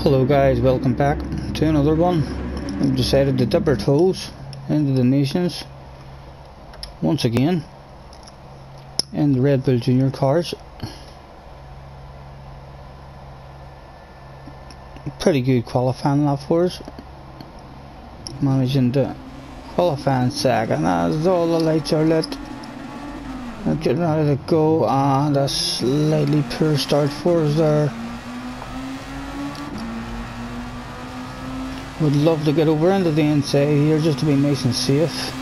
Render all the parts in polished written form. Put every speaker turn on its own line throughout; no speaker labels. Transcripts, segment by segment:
Hello guys, welcome back to another one. We've decided to dip our toes into the nations once again in the Red Bull Junior cars. Pretty good qualifying lap for us. Managing to qualify second as all the lights are lit. Getting ready to go, and a slightly poor start for us there. Would love to get over into the inside here just to be nice and safe,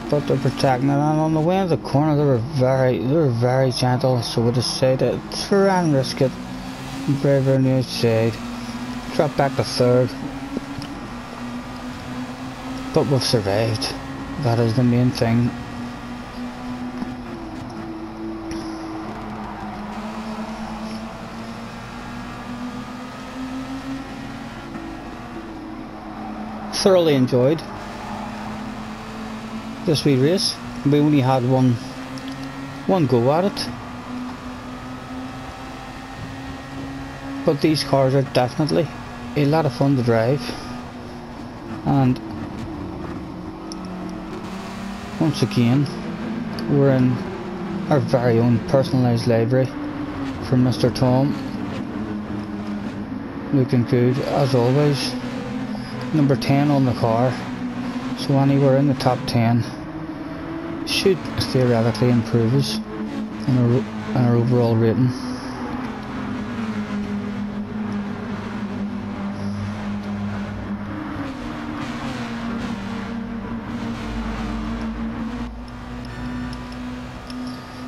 but they're protecting it, and on the way into the corner they were very gentle, so we decided to try and risk it. Braver on the outside, drop back to third, but we've survived. That is the main thing. Thoroughly enjoyed this wee race. We only had one go at it, but these cars are definitely a lot of fun to drive, and once again we're in our very own personalised library from Mr. Tom. Looking good as always. Number 10 on the car, so anywhere in the top 10 should theoretically improve us in our overall rating.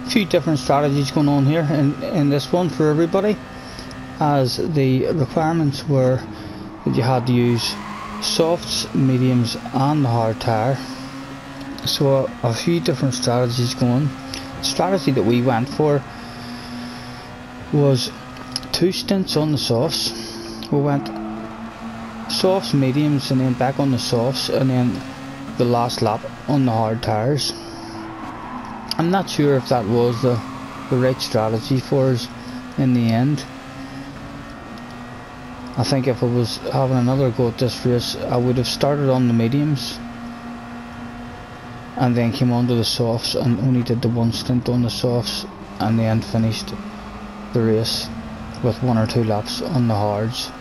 A few different strategies going on here in this one for everybody, as the requirements were that you had to use softs, mediums and the hard tyre. So a few different strategies going. The strategy that we went for was 2 stints on the softs. We went softs, mediums, and then back on the softs, and then the last lap on the hard tyres. I'm not sure if that was the right strategy for us in the end. I think if I was having another go at this race, I would have started on the mediums and then came onto the softs and only did the 1 stint on the softs, and then finished the race with 1 or 2 laps on the hards,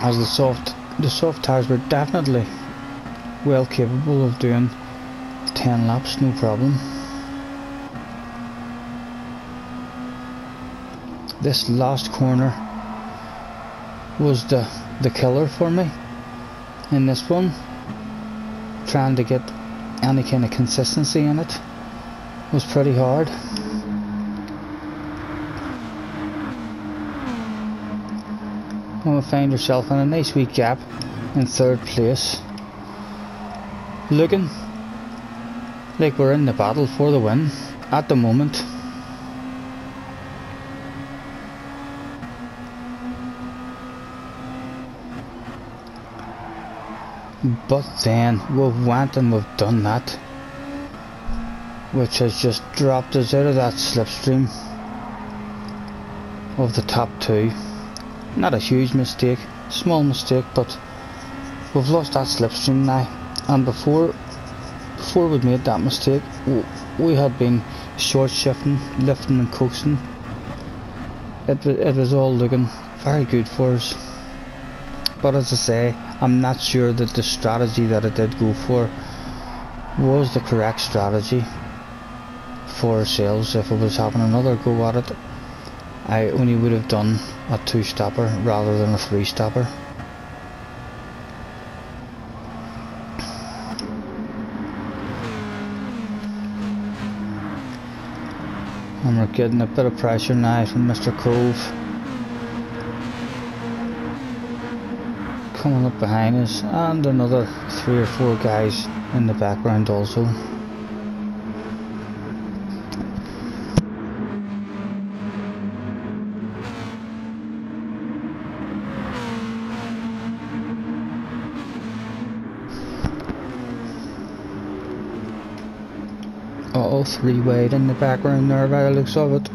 as the soft tyres were definitely well capable of doing 10 laps no problem. This last corner was the killer for me in this one. Trying to get any kind of consistency in it was pretty hard. And we find ourselves in a nice wee gap in 3rd place, looking like we're in the battle for the win at the moment. But then we've went and we've done that, which has just dropped us out of that slipstream of the top 2. Not a huge mistake, small mistake, but we've lost that slipstream now. And before we'd made that mistake, we had been short shifting, lifting and coasting. It was all looking very good for us. But as I say, I'm not sure that the strategy that I did go for was the correct strategy for ourselves. If I was having another go at it, I only would have done a 2-stopper rather than a 3-stopper. And we're getting a bit of pressure now from Mr. Cove coming up behind us, and another 3 or 4 guys in the background also. Uh oh, 3 wide in the background there by the looks of it.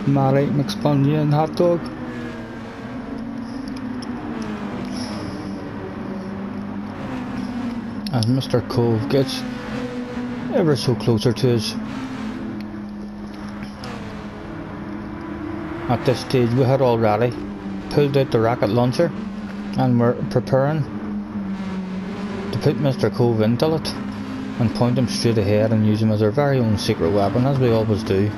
Mad eating McSpongy and hot dog. As Mr. Cove gets ever so closer to us. At this stage we had already pulled out the rocket launcher and we're preparing to put Mr. Cove into it and point him straight ahead and use him as our very own secret weapon, as we always do.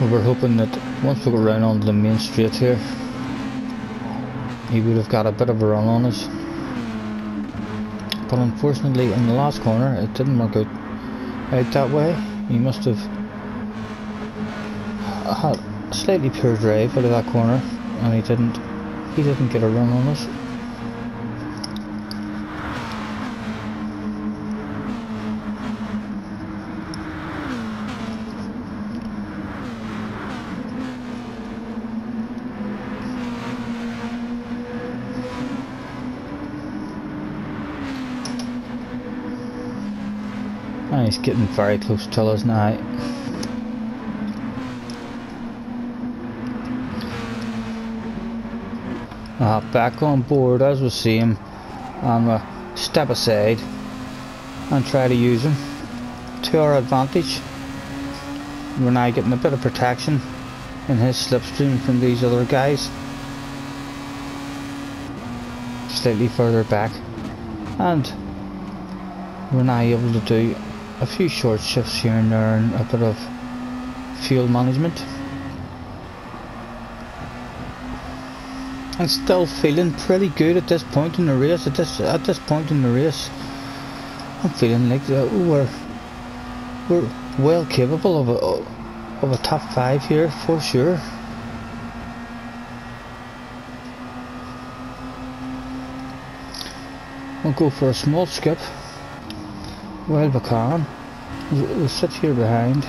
We were hoping that once we got round onto the main straight here, he would have got a bit of a run on us. But unfortunately in the last corner it didn't work out that way. He must have had a slightly poor drive out of that corner and he didn't get a run on us. And he's getting very close to us now. Back on board as we see him, and we'll step aside and try to use him to our advantage. We're now getting a bit of protection in his slipstream from these other guys slightly further back, and we're now able to do a few short shifts here and there and a bit of fuel management. I'm still feeling pretty good at this point in the race. At this point in the race, I'm feeling like we're well capable of a top 5 here for sure. We'll go for a small skip while we can. We'll sit here behind.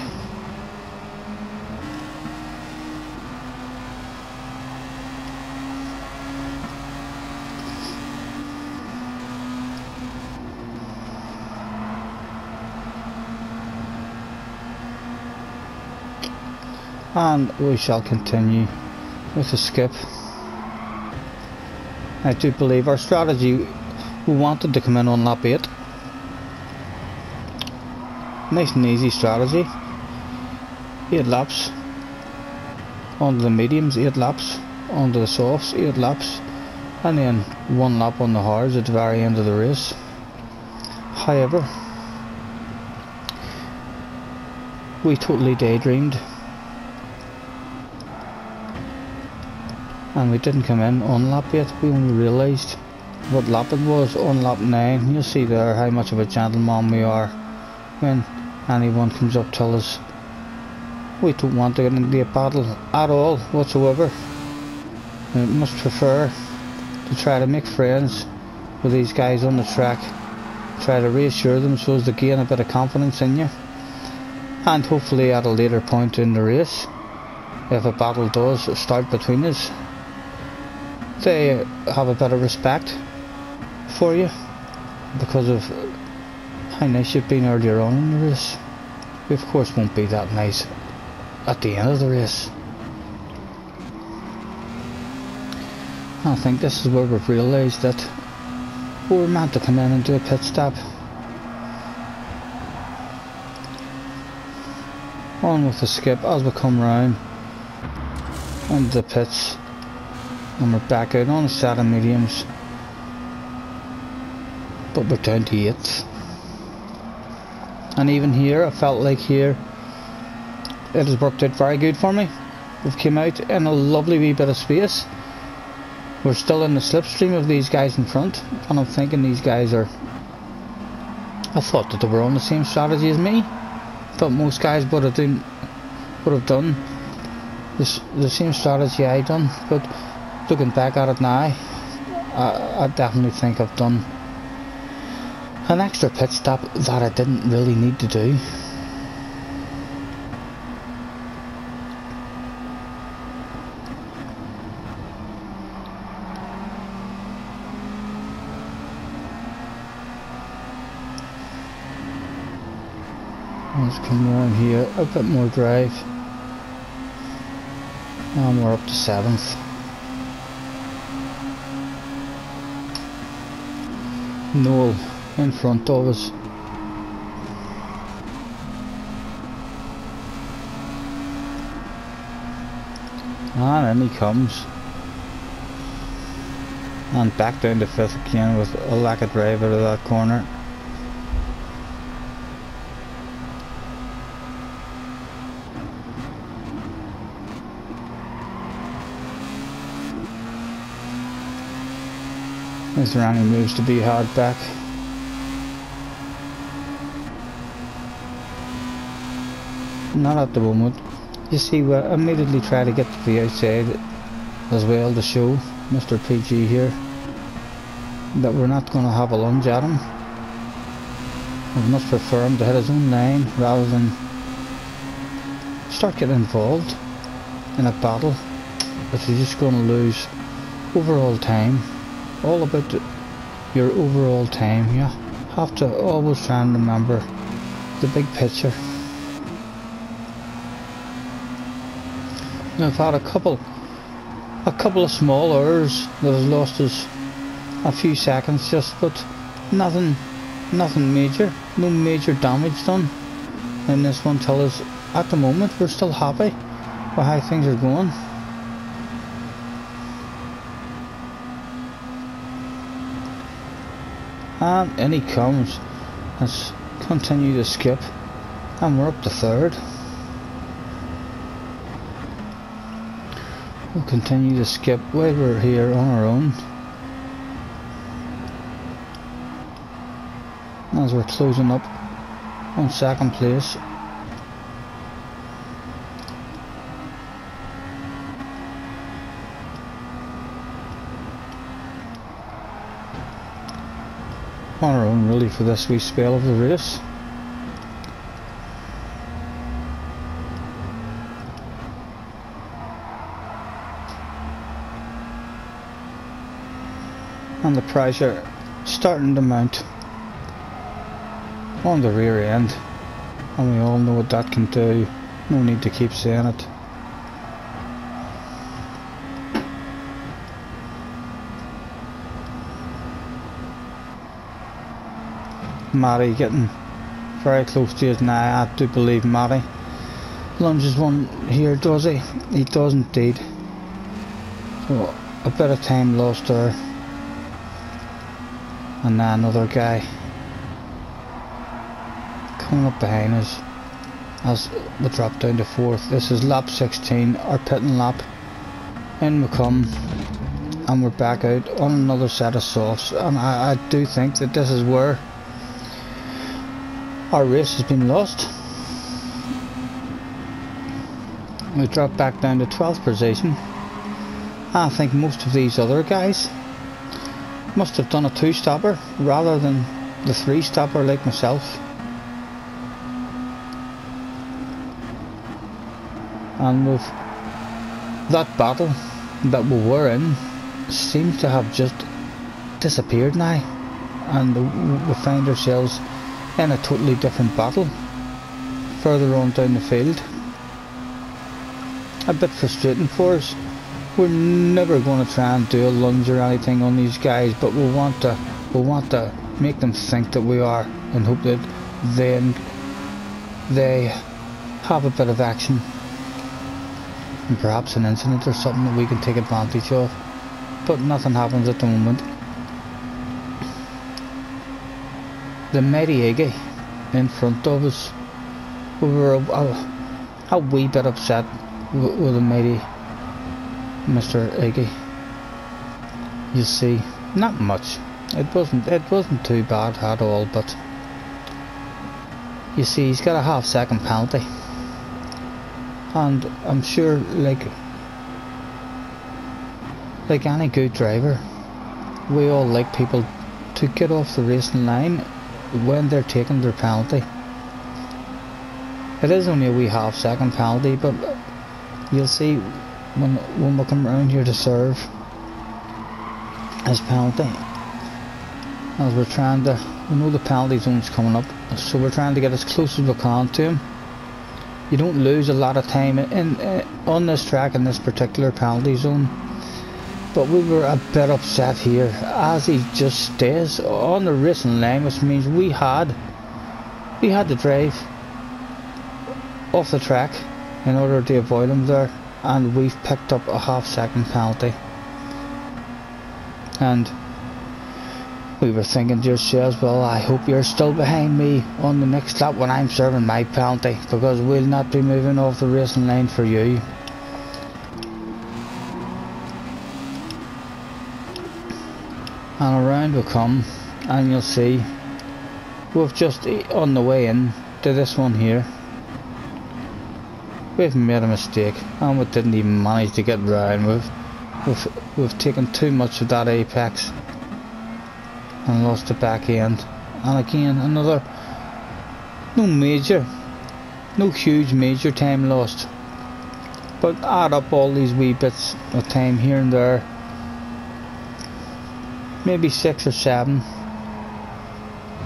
And we shall continue with the skip. I do believe our strategy, we wanted to come in on lap 8. Nice and easy strategy. 8 laps onto the mediums, 8 laps onto the softs, 8 laps, and then 1 lap on the hards at the very end of the race. However, we totally daydreamed and we didn't come in on lap 8. We only realised what lap it was on lap 9. You'll see there how much of a gentleman we are when anyone comes up to us. We don't want to get into a battle at all whatsoever. We must prefer to try to make friends with these guys on the track, try to reassure them so as to gain a bit of confidence in you, and hopefully at a later point in the race, if a battle does start between us, they have a bit of respect for you because of how nice you've been earlier on in the race. We of course won't be that nice at the end of the race. I think this is where we've realised that we're meant to come in and do a pit stop. On with the skip as we come round into the pits, and we're back out on a set of mediums, but we're down to 8th. And even here, I felt like here it has worked out very good for me. We've come out in a lovely wee bit of space. We're still in the slipstream of these guys in front, and I'm thinking these guys are, I thought that they were on the same strategy as me. Thought most guys would have done the same strategy I done, but looking back at it now, I definitely think I've done an extra pit stop that I didn't really need to do. Let's come around here, a bit more drive, and we're up to 7th. Noel in front of us. And in he comes. And back down to 5th again with a lack of drive out of that corner. Is there any moves to be hard back? Not at the moment. You see, we immediately try to get to the outside as well to show Mr. PG here that we're not going to have a lunge at him. We must prefer him to hit his own line rather than start getting involved in a battle which is just going to lose overall time. All about your overall time. You have to always try and remember the big picture. Now, I've had a couple of small errors that has lost us a few seconds just, but nothing major, no major damage done in this one till us. At the moment we're still happy with how things are going. And in he comes. Let's continue to skip, and we're up to 3rd. We'll continue to skip while we're here on our own, as we're closing up on 2nd place. On our own really for this wee spell of the race. And the pressure starting to mount on the rear end, and we all know what that can do. No need to keep saying it. Matty getting very close to us now. I do believe Matty lunges one here, does he? He does indeed. So a bit of time lost there. And now another guy coming up behind us as we drop down to 4th. This is lap 16, our pitting lap. In we come, and we're back out on another set of softs, and I do think that this is where our race has been lost. We drop back down to 12th position. I think most of these other guys must have done a 2-stopper rather than the 3-stopper like myself. And with that battle that we were in seems to have just disappeared now, and we find ourselves in a totally different battle further on down the field. A bit frustrating for us. We're never going to try and do a lunge or anything on these guys, but we want to make them think that we are, and hope that then they have a bit of action and perhaps an incident or something that we can take advantage of. But nothing happens at the moment. The mighty Iggy in front of us. We were a wee bit upset with the mighty Mr. Iggy. You see, not much. It wasn't too bad at all, but you see, he's got a half-second penalty, and I'm sure, like any good driver, we all like people to get off the racing line when they're taking their penalty. It is only a wee half-second penalty, but you'll see when we come around here to serve his penalty, as we're trying to We know the penalty zone's coming up, so we're trying to get as close as we can to him. You don't lose a lot of time on this track in this particular penalty zone, but we were a bit upset here as he just stays on the racing line, which means we had to drive off the track in order to avoid him there, and we've picked up a half-second penalty. And we were thinking to ourselves, well, I hope you're still behind me on the next lap when I'm serving my penalty, because we'll not be moving off the racing line for you. And around we come, and you'll see we've just on the way in to this one here, we've made a mistake and we didn't even manage to get round. We've taken too much of that apex and lost the back end. And again, another no huge major time lost, but add up all these wee bits of time here and there, maybe 6 or 7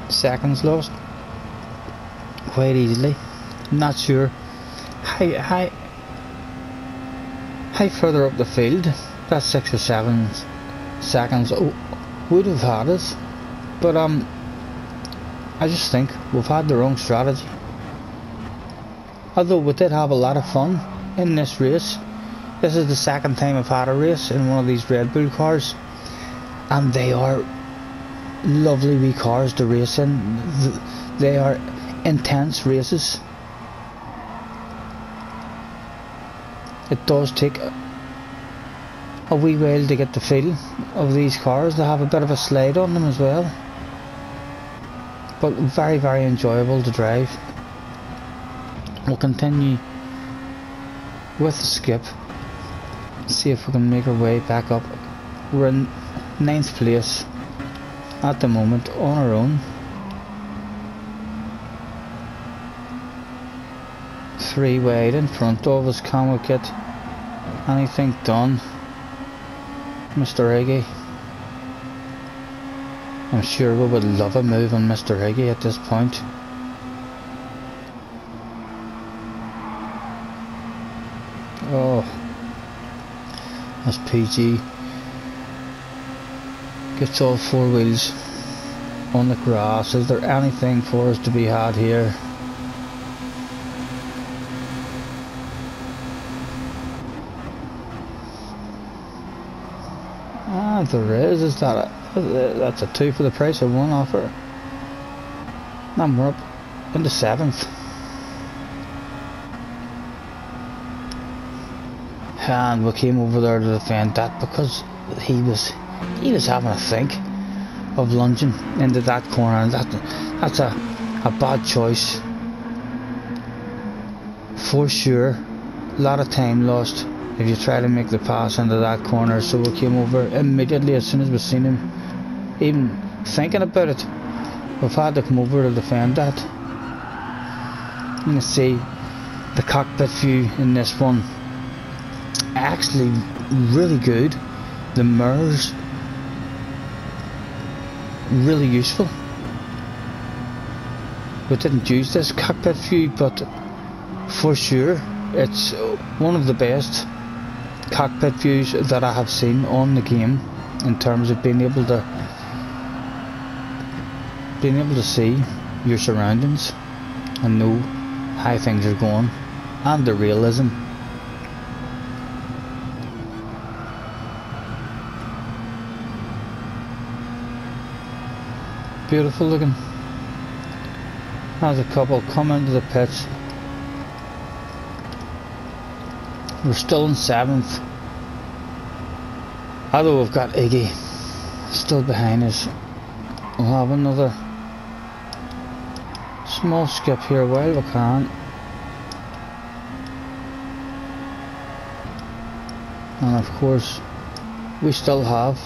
seconds lost quite easily. I'm not sure how further up the field that 6 or 7 seconds would have had us, but I just think we've had the wrong strategy. Although we did have a lot of fun in this race. This is the second time I've had a race in one of these Red Bull cars, and they are lovely wee cars to race in. They are intense races. It does take a wee while to get the feel of these cars. They have a bit of a slide on them as well, but very, very enjoyable to drive. We'll continue with the skip, see if we can make our way back up. We're in 9th place at the moment on our own. 3 wide in front of us. Can we get anything done, Mr. Iggy? I'm sure we would love a move on Mr. Iggy at this point. Oh, as PG gets all 4 wheels on the grass. Is there anything for us to be had here? Ah, there is. Is that that's a 2 for the price of 1 offer? And we're up into 7th. And we came over there to defend that because he was having a think of lunging into that corner, and that's a bad choice for sure. A lot of time lost if you try to make the pass into that corner. So we came over immediately as soon as we seen him even thinking about it. We've had to come over to defend that. You can see the cockpit view in this one actually really good. The mirrors really useful. We didn't use this cockpit view, but for sure it's one of the best cockpit views that I have seen on the game, in terms of being able to see your surroundings and know how things are going, and the realism. Beautiful looking. As a couple come into the pits. We're still in 7th, although we've got Iggy still behind us. We'll have another small skip here while we can. And of course we still have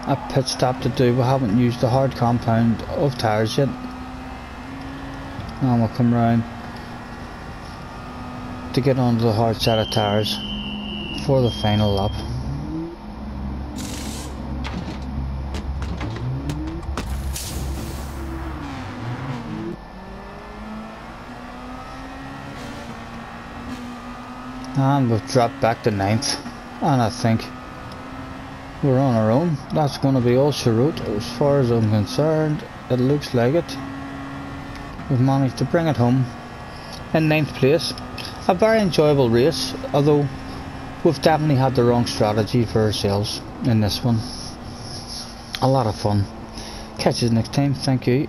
a pit stop to do. We haven't used the hard compound of tyres yet. And we'll come round to get onto the hard set of tyres for the final lap. and we've dropped back to 9th, and I think we're on our own. That's going to be all she wrote as far as I'm concerned. It looks like it. We've managed to bring it home in 9th place. A very enjoyable race, although we've definitely had the wrong strategy for ourselves in this one. A lot of fun. Catch you next time. Thank you.